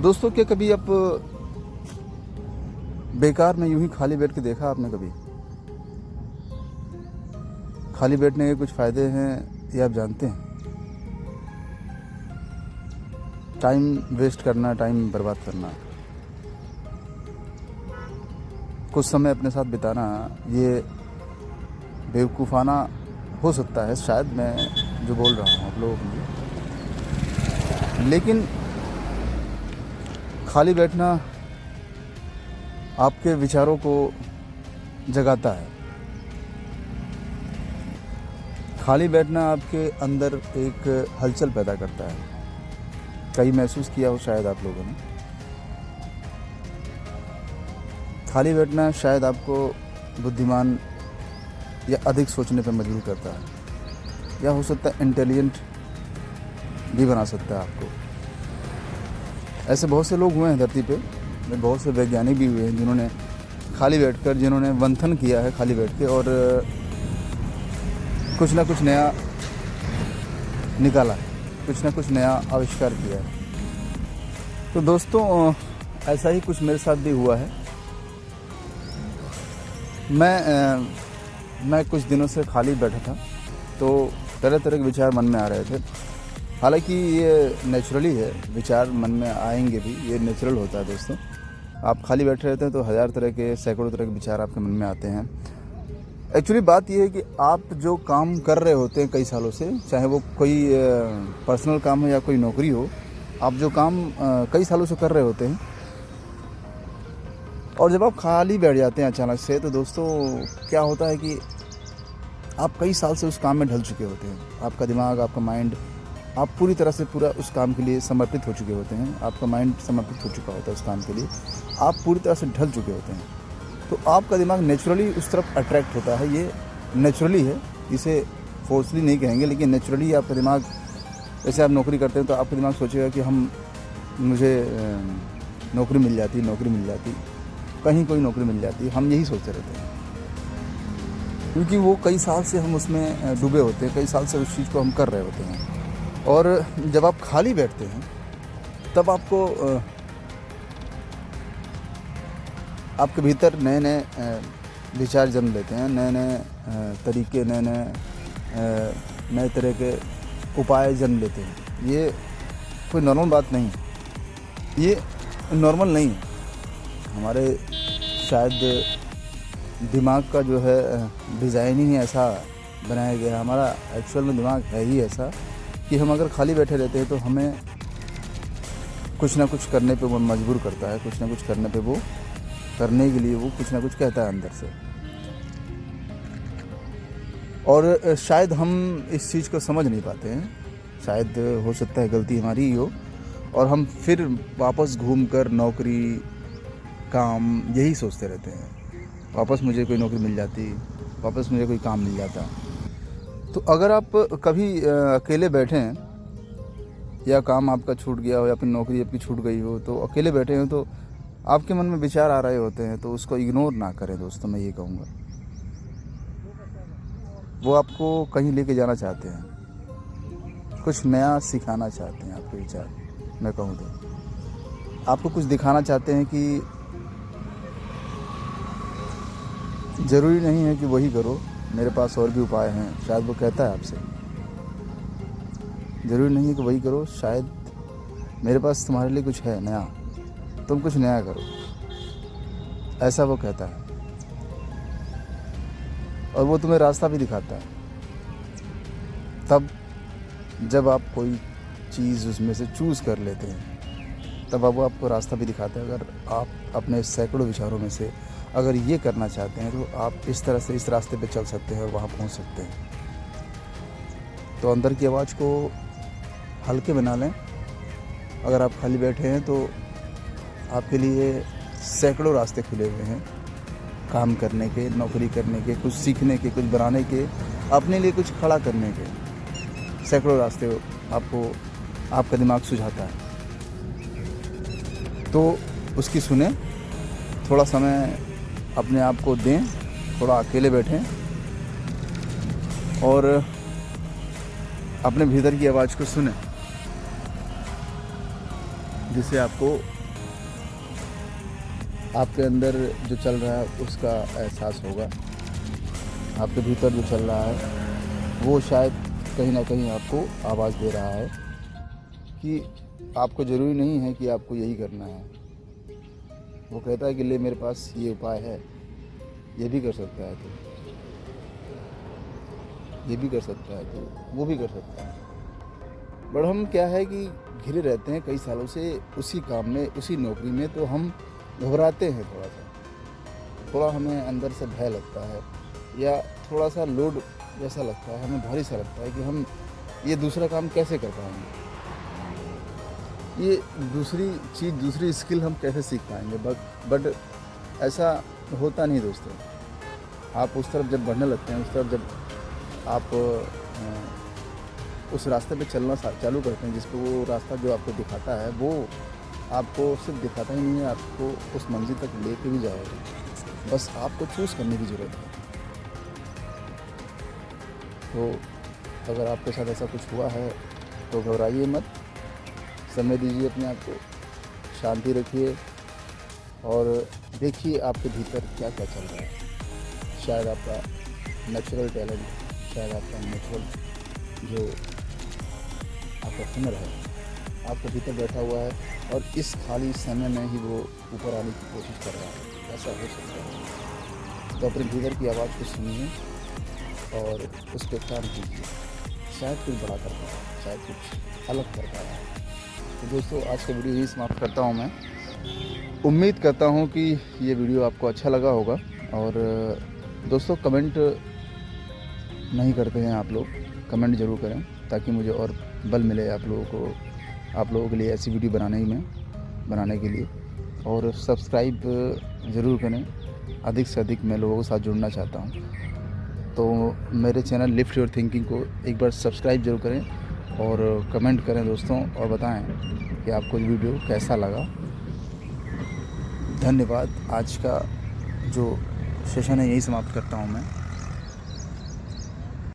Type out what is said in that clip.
दोस्तों, क्या कभी आप बेकार में यूं ही खाली बैठ के देखा आपने कभी? खाली बैठने के कुछ फ़ायदे हैं ये आप जानते हैं? टाइम वेस्ट करना, टाइम बर्बाद करना, कुछ समय अपने साथ बिताना, ये बेवकूफ़ाना हो सकता है शायद मैं जो बोल रहा हूँ आप लोगों के लिए, लेकिन खाली बैठना आपके विचारों को जगाता है। खाली बैठना आपके अंदर एक हलचल पैदा करता है। कहीं महसूस किया हो शायद आप लोगों ने। खाली बैठना शायद आपको बुद्धिमान या अधिक सोचने पर मजबूर करता है, या हो सकता है इंटेलिजेंट भी बना सकता है आपको। ऐसे बहुत से लोग हुए हैं धरती पे, बहुत से वैज्ञानिक भी हुए हैं जिन्होंने खाली बैठकर, जिन्होंने मंथन किया है खाली बैठ के और कुछ ना कुछ नया निकाला है, कुछ ना कुछ नया आविष्कार किया है। तो दोस्तों, ऐसा ही कुछ मेरे साथ भी हुआ है। मैं कुछ दिनों से खाली बैठा था, तो तरह तरह के विचार मन में आ रहे थे। हालांकि ये नेचुरली है, विचार मन में आएंगे भी, ये नेचुरल होता है दोस्तों। आप खाली बैठे रहते हैं तो हज़ार तरह के, सैकड़ों तरह के विचार आपके मन में आते हैं। एक्चुअली बात ये है कि आप जो काम कर रहे होते हैं कई सालों से, चाहे वो कोई पर्सनल काम हो या कोई नौकरी हो, आप जो काम कई सालों से कर रहे होते हैं और जब आप खाली बैठ जाते हैं अचानक से, तो दोस्तों क्या होता है कि आप कई साल से उस काम में ढल चुके होते हैं। आपका दिमाग, आपका माइंड, आप पूरी तरह से पूरा उस काम के लिए समर्पित हो चुके होते हैं। आपका माइंड समर्पित हो चुका होता है उस काम के लिए, आप पूरी तरह से ढल चुके होते हैं। तो आपका दिमाग नेचुरली उस तरफ अट्रैक्ट होता है। ये नेचुरली है, इसे फोर्सली नहीं कहेंगे, लेकिन नेचुरली आपका दिमाग, जैसे आप नौकरी करते हैं तो आपका दिमाग सोचेगा कि मुझे नौकरी मिल जाती, कहीं कोई नौकरी मिल जाती। हम यही सोचते रहते हैं, क्योंकि वो कई साल से हम उसमें डूबे होते हैं, कई साल से उस चीज़ को हम कर रहे होते हैं। और जब आप खाली बैठते हैं तब आपके भीतर नए नए विचार जन्म लेते हैं, नए नए तरीके, नए तरह के उपाय जन्म लेते हैं। ये कोई नॉर्मल बात नहीं, ये नॉर्मल नहीं है। हमारे शायद दिमाग का जो है डिज़ाइन ही ऐसा बनाया गया है, हमारा एक्चुअल में दिमाग है ही ऐसा कि हम अगर खाली बैठे रहते हैं तो हमें कुछ ना कुछ करने पे वो मजबूर करता है, कुछ ना कुछ करने पे वो करने के लिए वो कुछ ना कुछ कहता है अंदर से। और शायद हम इस चीज़ को समझ नहीं पाते हैं, शायद हो सकता है गलती हमारी ही हो, और हम फिर वापस घूमकर नौकरी, काम यही सोचते रहते हैं। वापस मुझे कोई नौकरी मिल जाती, वापस मुझे कोई काम मिल जाता। तो अगर आप कभी अकेले बैठे हैं, या काम आपका छूट गया हो या फिर नौकरी आपकी छूट गई हो, तो अकेले बैठे हैं तो आपके मन में विचार आ रहे होते हैं, तो उसको इग्नोर ना करें दोस्तों, मैं ये कहूँगा। वो आपको कहीं लेके जाना चाहते हैं, कुछ नया सिखाना चाहते हैं आपके विचार, मैं कहूँ तो आपको कुछ दिखाना चाहते हैं कि ज़रूरी नहीं है कि वही करो, मेरे पास और भी उपाय हैं। शायद वो कहता है आपसे, ज़रूरी नहीं है कि वही करो, शायद मेरे पास तुम्हारे लिए कुछ है नया, तुम कुछ नया करो, ऐसा वो कहता है। और वो तुम्हें रास्ता भी दिखाता है। तब जब आप कोई चीज़ उसमें से चूज़ कर लेते हैं, तब वो आपको रास्ता भी दिखाता है। अगर आप अपने सैकड़ों विचारों में से अगर ये करना चाहते हैं तो आप इस तरह से इस रास्ते पे चल सकते हैं और वहाँ पहुँच सकते हैं। तो अंदर की आवाज़ को हल्के बना लें। अगर आप खाली बैठे हैं तो आपके लिए सैकड़ों रास्ते खुले हुए हैं, काम करने के, नौकरी करने के, कुछ सीखने के, कुछ बनाने के, अपने लिए कुछ खड़ा करने के सैकड़ों रास्ते आपको आपका दिमाग सुझाता है। तो उसकी सुने, थोड़ा समय अपने आप को दें, थोड़ा अकेले बैठें और अपने भीतर की आवाज़ को सुने, जिससे आपको आपके अंदर जो चल रहा है उसका एहसास होगा। आपके भीतर जो चल रहा है वो शायद कहीं ना कहीं आपको आवाज़ दे रहा है कि आपको ज़रूरी नहीं है कि आपको यही करना है। वो कहता है कि ले मेरे पास ये उपाय है, ये भी कर सकता है तो, ये भी कर सकता है तो, वो भी कर सकता है। बट हम क्या है कि घिरे रहते हैं कई सालों से उसी काम में, उसी नौकरी में, तो हम घबराते हैं थोड़ा हमें अंदर से भय लगता है या थोड़ा सा लोड जैसा लगता है, हमें भारी सा लगता है कि हम ये दूसरा काम कैसे कर पाएंगे, ये दूसरी चीज़, दूसरी स्किल हम कैसे सीख पाएंगे। बट ऐसा होता नहीं दोस्तों। आप उस तरफ जब बढ़ने लगते हैं, उस तरफ जब आप उस रास्ते पे चलना चालू करते हैं, जिस पे वो रास्ता जो आपको दिखाता है वो आपको सिर्फ दिखाता ही नहीं है, आपको उस मंजिल तक लेके भी जाएगा। बस आपको चूज़ करने की ज़रूरत है। तो अगर आपके साथ ऐसा कुछ हुआ है तो घबराइए मत, समय दीजिए अपने आप को, शांति रखिए और देखिए आपके भीतर क्या क्या चल रहा है। शायद आपका नेचुरल टैलेंट, शायद आपका नेचुरल जो आपका हुनर है आपके भीतर बैठा हुआ है और इस खाली समय में ही वो ऊपर आने की कोशिश कर रहा है। ऐसा हो सकता है। तो अपने भीतर की आवाज़ को सुनिए और उस पर काम कीजिए। शायद कुछ बड़ा कर पाए, शायद कुछ अलग कर पाए। तो दोस्तों आज का वीडियो यही समाप्त करता हूँ मैं। उम्मीद करता हूँ कि ये वीडियो आपको अच्छा लगा होगा। और दोस्तों कमेंट नहीं करते हैं आप लोग, कमेंट ज़रूर करें ताकि मुझे और बल मिले आप लोगों के लिए ऐसी वीडियो बनाने के लिए। और सब्सक्राइब ज़रूर करें, अधिक से अधिक मैं लोगों के साथ जुड़ना चाहता हूँ। तो मेरे चैनल लिफ्ट योर थिंकिंग को एक बार सब्सक्राइब जरूर करें और कमेंट करें दोस्तों, और बताएं कि आपको वीडियो कैसा लगा। धन्यवाद। आज का जो सेशन है यही समाप्त करता हूँ मैं।